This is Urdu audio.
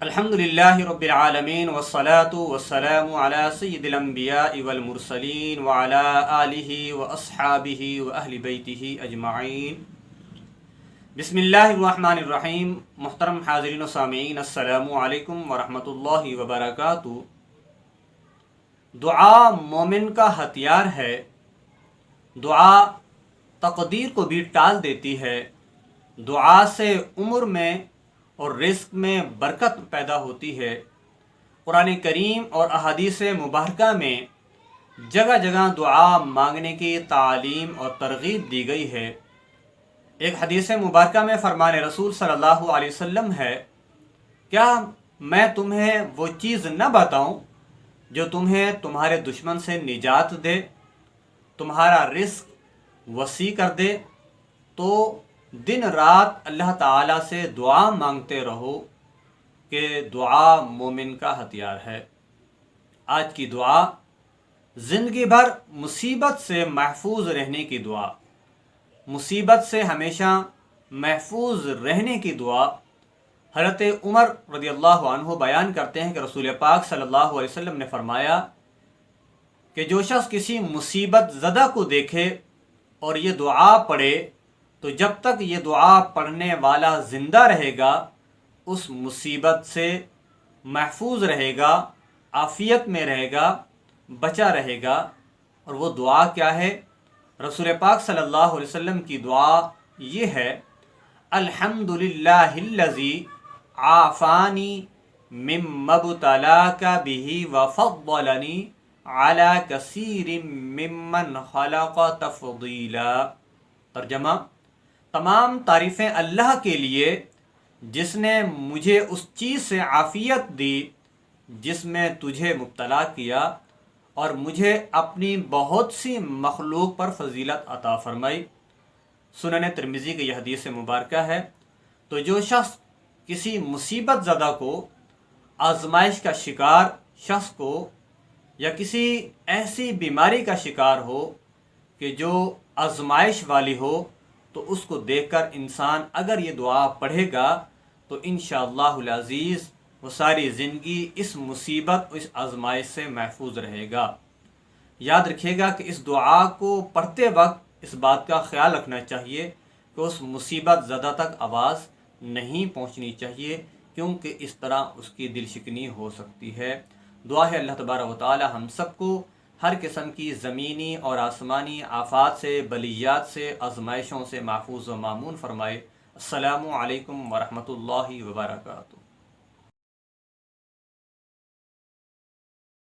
الحمدللہ رب العالمین والصلاة والسلام علی سید الانبیاء والمرسلین وعلی آلہ واصحابہ واہل بیتہ اجمعین۔ بسم اللہ الرحمن الرحیم۔ محترم حاضرین و سامعین، السلام علیکم ورحمۃ اللہ وبرکاتہ۔ دعا مومن کا ہتھیار ہے۔ دعا تقدیر کو بھی ٹال دیتی ہے۔ دعا سے عمر میں اور رزق میں برکت پیدا ہوتی ہے۔ قرآن کریم اور احادیث مبارکہ میں جگہ جگہ دعا مانگنے کی تعلیم اور ترغیب دی گئی ہے۔ ایک حدیث مبارکہ میں فرمان رسول صلی اللہ علیہ وسلم ہے، کیا میں تمہیں وہ چیز نہ بتاؤں جو تمہیں تمہارے دشمن سے نجات دے، تمہارا رزق وسیع کر دے؟ تو دن رات اللہ تعالیٰ سے دعا مانگتے رہو کہ دعا مومن کا ہتھیار ہے۔ آج کی دعا زندگی بھر مصیبت سے محفوظ رہنے کی دعا، مصیبت سے ہمیشہ محفوظ رہنے کی دعا۔ حضرت عمر رضی اللہ عنہ بیان کرتے ہیں کہ رسول پاک صلی اللہ علیہ وسلم نے فرمایا کہ جو شخص کسی مصیبت زدہ کو دیکھے اور یہ دعا پڑھے تو جب تک یہ دعا پڑھنے والا زندہ رہے گا اس مصیبت سے محفوظ رہے گا، عافیت میں رہے گا، بچا رہے گا۔ اور وہ دعا کیا ہے؟ رسول پاک صلی اللہ علیہ وسلم کی دعا یہ ہے، الحمدللہ الذی عافانی مما ابتلاک بہ وفضلنی علی کثیر ممن خلق تفضیلا۔ ترجمہ: تمام تعریفیں اللہ کے لیے جس نے مجھے اس چیز سے عافیت دی جس میں تجھے مبتلا کیا، اور مجھے اپنی بہت سی مخلوق پر فضیلت عطا فرمائی۔ سنن ترمذی کی یہ حدیث مبارکہ ہے۔ تو جو شخص کسی مصیبت زدہ کو، آزمائش کا شکار شخص کو، یا کسی ایسی بیماری کا شکار ہو کہ جو آزمائش والی ہو، تو اس کو دیکھ کر انسان اگر یہ دعا پڑھے گا تو انشاءاللہ العزیز وہ ساری زندگی اس مصیبت، اس آزمائش سے محفوظ رہے گا۔ یاد رکھیے گا کہ اس دعا کو پڑھتے وقت اس بات کا خیال رکھنا چاہیے کہ اس مصیبت زدہ تک آواز نہیں پہنچنی چاہیے، کیونکہ اس طرح اس کی دل شکنی ہو سکتی ہے۔ دعا ہے اللہ تبارک و تعالی ہم سب کو ہر قسم کی زمینی اور آسمانی آفات سے، بلیات سے، آزمائشوں سے محفوظ و مامون فرمائے۔ السلام علیکم ورحمۃ اللہ وبرکاتہ۔